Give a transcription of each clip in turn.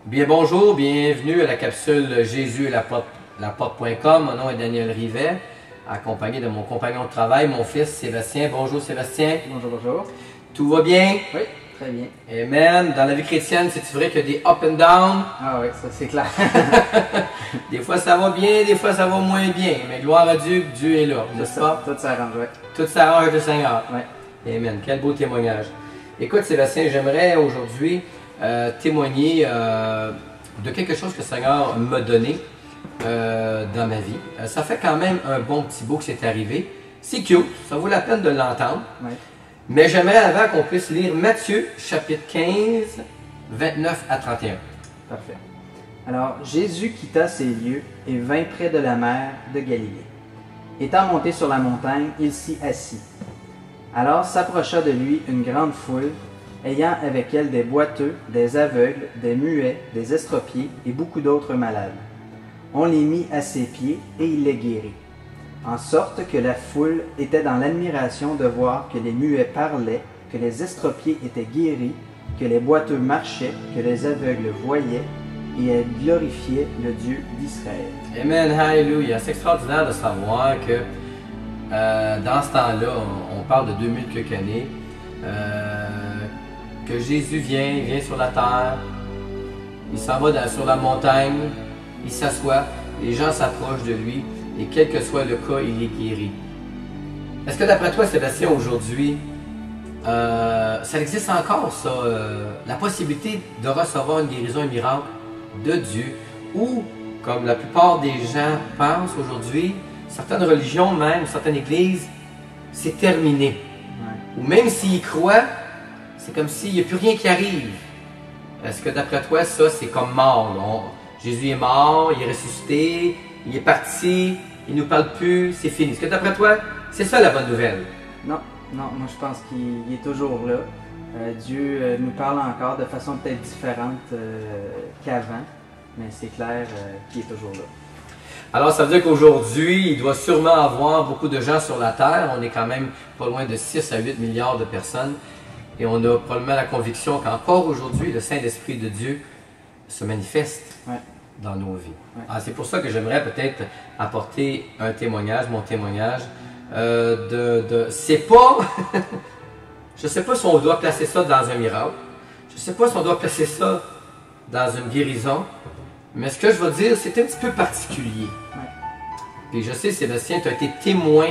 Bien bonjour, bienvenue à la capsule Jésus et la porte.com. Mon nom est Daniel Rivet, accompagné de mon compagnon de travail, mon fils Sébastien. Bonjour Sébastien. Bonjour, bonjour. Tout va bien? Oui, très bien. Amen. Dans la vie chrétienne, c'est vrai qu'il y a des up and down. Ah oui, ça c'est clair. Des fois ça va bien, des fois ça va moins bien. Mais gloire à Dieu, Dieu est là, n'est-ce pas? Tout s'arrange, oui. Tout s'arrange avec le Seigneur. Oui. Amen. Quel beau témoignage. Écoute Sébastien, j'aimerais aujourd'hui témoigner de quelque chose que le Seigneur m'a donné dans ma vie. Ça fait quand même un bon petit bout que c'est arrivé. C'est cute, ça vaut la peine de l'entendre. Oui. Mais j'aimerais avant qu'on puisse lire Matthieu, chapitre 15, 29 à 31. Parfait. Alors, Jésus quitta ces lieux et vint près de la mer de Galilée. Étant monté sur la montagne, il s'y assit. Alors s'approcha de lui une grande foule, ayant avec elle des boiteux, des aveugles, des muets, des estropiés et beaucoup d'autres malades. On les mit à ses pieds et il les guérit. En sorte que la foule était dans l'admiration de voir que les muets parlaient, que les estropiés étaient guéris, que les boiteux marchaient, que les aveugles voyaient, et elle glorifiait le Dieu d'Israël. Amen, hallelujah. C'est extraordinaire de savoir que dans ce temps-là, on parle de 2000 quelques années, que Jésus vient sur la terre, il s'en va sur la montagne, il s'assoit, les gens s'approchent de lui, et quel que soit le cas, il est guéri. Est-ce que d'après toi, Sébastien, aujourd'hui, ça existe encore, ça, la possibilité de recevoir une guérison, un miracle de Dieu, ou, comme la plupart des gens pensent aujourd'hui, certaines religions même, certaines églises, c'est terminé. Ouais. Ou même s'ils y croient, c'est comme s'il n'y a plus rien qui arrive. Est-ce que d'après toi, ça, c'est comme mort? Jésus est mort, il est ressuscité, il est parti, il ne nous parle plus, c'est fini. Est-ce que d'après toi, c'est ça la bonne nouvelle? Non, moi je pense qu'il est toujours là. Dieu nous parle encore de façon peut-être différente qu'avant, mais c'est clair qu'il est toujours là. Alors, ça veut dire qu'aujourd'hui, il doit sûrement avoir beaucoup de gens sur la Terre. On est quand même pas loin de 6 à 8 milliards de personnes. Et on a probablement la conviction qu'encore aujourd'hui, le Saint-Esprit de Dieu se manifeste dans nos vies. Ouais. Alors, c'est pour ça que j'aimerais peut-être apporter un témoignage, mon témoignage. C'est pas... Je ne sais pas si on doit placer ça dans un miracle. Je ne sais pas si on doit placer ça dans une guérison. Mais ce que je vais dire, c'est un petit peu particulier. Ouais. Puis je sais, Sébastien, tu as été témoin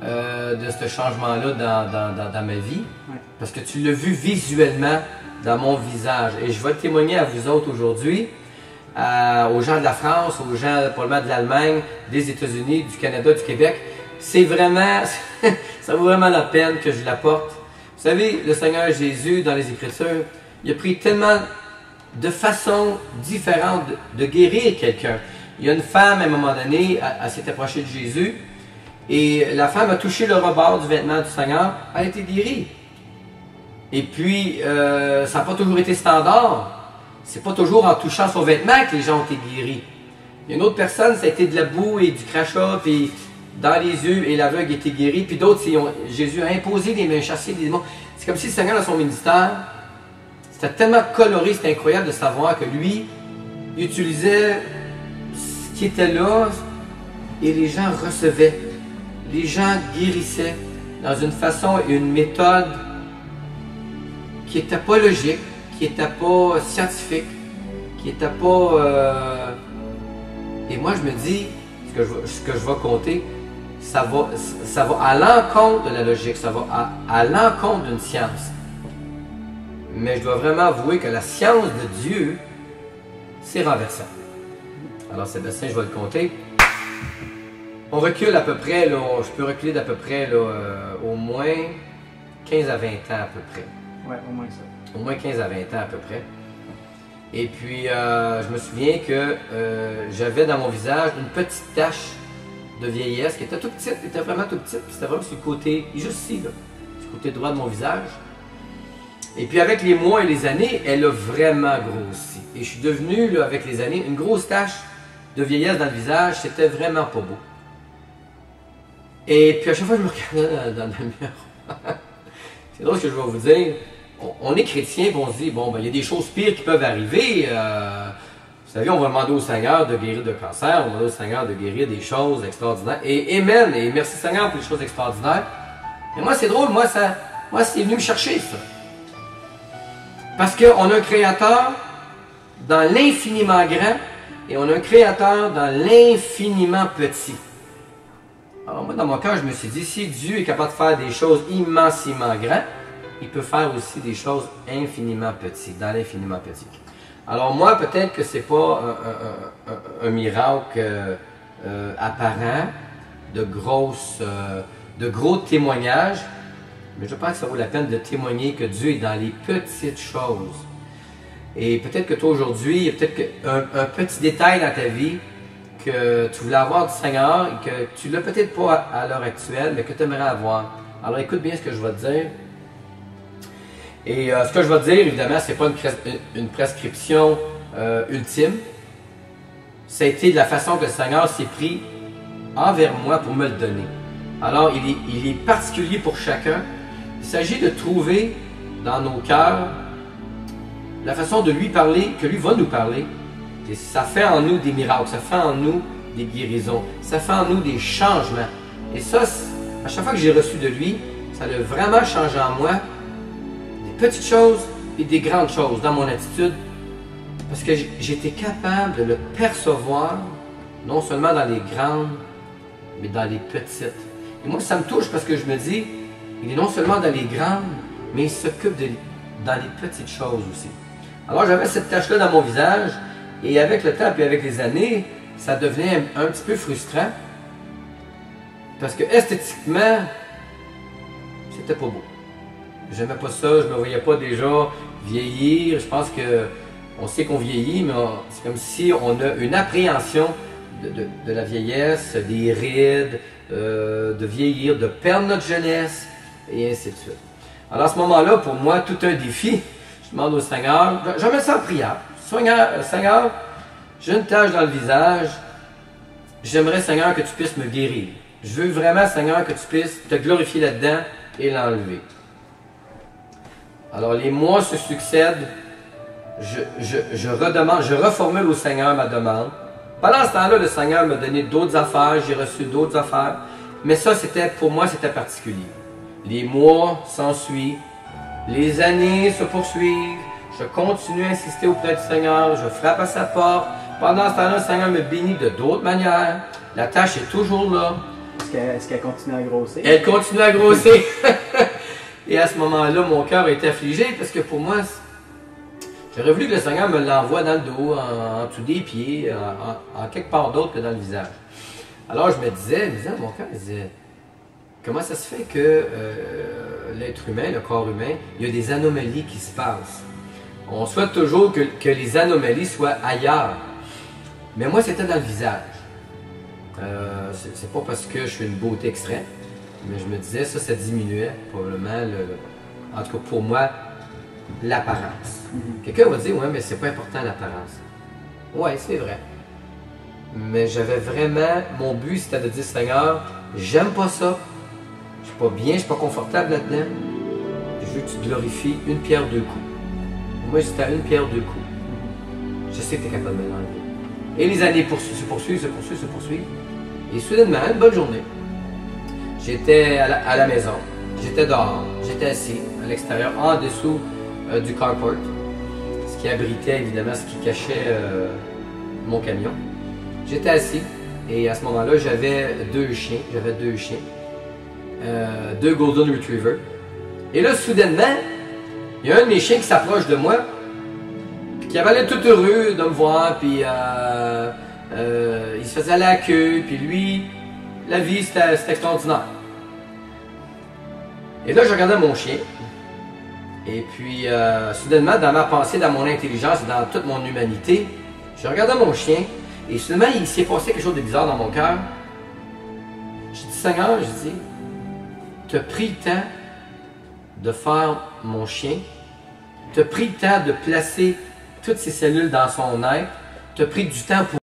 de ce changement-là dans ma vie. Ouais. Parce que tu l'as vu visuellement dans mon visage. Et je vais témoigner à vous autres aujourd'hui, aux gens de la France, aux gens probablement de l'Allemagne, des États-Unis, du Canada, du Québec. C'est vraiment, ça vaut vraiment la peine que je l'apporte. Vous savez, le Seigneur Jésus, dans les Écritures, il a pris tellement de façons différentes de guérir quelqu'un. Il y a une femme, à un moment donné, elle s'est approchée de Jésus, et la femme a touché le rebord du vêtement du Seigneur, elle a été guérie. Et puis, ça n'a pas toujours été standard. C'est pas toujours en touchant son vêtement que les gens ont été guéris. Il y a une autre personne, ça a été de la boue et du crachat, puis dans les yeux, et l'aveugle a été guéri. Puis d'autres, Jésus a imposé des mains, chassé des démons. C'est comme si le Seigneur, dans son ministère, c'était tellement coloré, c'était incroyable de savoir que lui, il utilisait ce qui était là, et les gens recevaient. Les gens guérissaient dans une façon et une méthode qui n'était pas logique, qui n'était pas scientifique, qui n'était pas... Et moi, je me dis, ce que je vais compter, ça va à l'encontre de la logique, ça va à l'encontre d'une science. Mais je dois vraiment avouer que la science de Dieu, c'est renversant. Alors Sébastien, je vais le compter. On recule à peu près, là, je peux reculer d'à peu près là, au moins 15 à 20 ans à peu près. Ouais, au moins ça. Au moins 15 à 20 ans à peu près. Et puis, je me souviens que j'avais dans mon visage une petite tache de vieillesse qui était toute petite, qui était vraiment toute petite. C'était vraiment sur le côté, juste ici, là, sur le côté droit de mon visage. Et puis avec les mois et les années, elle a vraiment grossi. Et je suis devenu, là, avec les années, une grosse tache de vieillesse dans le visage. C'était vraiment pas beau. Et puis à chaque fois que je me regardais dans le miroir, c'est drôle ce que je vais vous dire, on est chrétien et on se dit, bon, ben, il y a des choses pires qui peuvent arriver. Vous savez, on va demander au Seigneur de guérir de cancer, on va demander au Seigneur de guérir des choses extraordinaires. Et amen, et merci Seigneur pour les choses extraordinaires. Mais moi, c'est drôle, moi, c'est venu me chercher, ça. Parce qu'on a un Créateur dans l'infiniment grand et on a un Créateur dans l'infiniment petit. Alors moi, dans mon cœur, je me suis dit, si Dieu est capable de faire des choses immensément grandes, il peut faire aussi des choses infiniment petites, dans l'infiniment petit. Alors moi, peut-être que c'est pas un miracle apparent, de gros témoignages, mais je pense que ça vaut la peine de témoigner que Dieu est dans les petites choses. Et peut-être que toi aujourd'hui, il y a peut-être un petit détail dans ta vie que tu voulais avoir du Seigneur et que tu ne l'as peut-être pas à l'heure actuelle, mais que tu aimerais avoir. Alors écoute bien ce que je vais te dire. Et ce que je vais te dire, évidemment, ce n'est pas une prescription ultime. Ça a été de la façon que le Seigneur s'est pris envers moi pour me le donner. Alors, il est particulier pour chacun. Il s'agit de trouver dans nos cœurs la façon de lui parler, que lui va nous parler. Et ça fait en nous des miracles, ça fait en nous des guérisons, ça fait en nous des changements. Et ça, à chaque fois que j'ai reçu de lui, ça a vraiment changé en moi des petites choses et des grandes choses dans mon attitude. Parce que j'étais capable de le percevoir, non seulement dans les grandes, mais dans les petites. Et moi, ça me touche parce que je me dis, il est non seulement dans les grandes, mais il s'occupe dans les petites choses aussi. Alors j'avais cette tache-là dans mon visage, et avec le temps et avec les années, ça devenait un petit peu frustrant. Parce que esthétiquement, c'était pas beau. J'aimais pas ça, je me voyais pas déjà vieillir. Je pense que on sait qu'on vieillit, mais c'est comme si on a une appréhension de la vieillesse, des rides, de vieillir, de perdre notre jeunesse, et ainsi de suite. Alors à ce moment-là, pour moi, tout un défi. Je demande au Seigneur, je mets ça en prière. Seigneur, j'ai une tache dans le visage. J'aimerais, Seigneur, que tu puisses me guérir. Je veux vraiment, Seigneur, que tu puisses te glorifier là-dedans et l'enlever. Alors les mois se succèdent. Je redemande, je reformule au Seigneur ma demande. Pendant ce temps-là, le Seigneur m'a donné d'autres affaires, j'ai reçu d'autres affaires. Mais ça, pour moi, c'était particulier. Les mois s'ensuivent. Les années se poursuivent, je continue à insister auprès du Seigneur, je frappe à sa porte. Pendant ce temps-là, le Seigneur me bénit de d'autres manières. La tâche est toujours là. Est-ce qu'elle continue à grossir? Elle continue à grossir. Et à ce moment-là, mon cœur est affligé parce que pour moi, j'aurais voulu que le Seigneur me l'envoie dans le dos, en dessous des pieds, en quelque part d'autre que dans le visage. Alors je me disais, mon cœur, il disait, comment ça se fait que l'être humain, le corps humain, il y a des anomalies qui se passent? On souhaite toujours que les anomalies soient ailleurs. Mais moi, c'était dans le visage. C'est pas parce que je suis une beauté extrême, mais je me disais, ça diminuait probablement, en tout cas pour moi, l'apparence. Quelqu'un va dire, ouais, mais c'est pas important l'apparence. Ouais, c'est vrai. Mais j'avais vraiment, mon but c'était de dire, Seigneur, j'aime pas ça. Je suis pas bien, je suis pas confortable là-dedans. Je veux que tu te glorifies une pierre deux coups. Moi, c'était une pierre deux coups. Je sais que tu es capable de me l'enlever. Et les années se poursuivent. Et soudainement, une bonne journée, j'étais à la maison, j'étais dehors, j'étais assis à l'extérieur, en dessous du carport, ce qui abritait évidemment, ce qui cachait mon camion. J'étais assis et à ce moment-là, j'avais deux chiens, deux Golden Retrievers. Et là, soudainement, il y a un de mes chiens qui s'approche de moi, puis qui avait l'air tout heureux de me voir, puis il se faisait la queue, puis lui, la vie, c'était extraordinaire. Et là, je regardais mon chien, et puis soudainement, dans ma pensée, dans mon intelligence et dans toute mon humanité, je regardais mon chien, et soudainement, il s'est passé quelque chose de bizarre dans mon cœur. J'ai dit, Seigneur, je dis, tu as pris le temps de faire mon chien, tu as pris le temps de placer toutes ces cellules dans son être, tu as pris du temps pour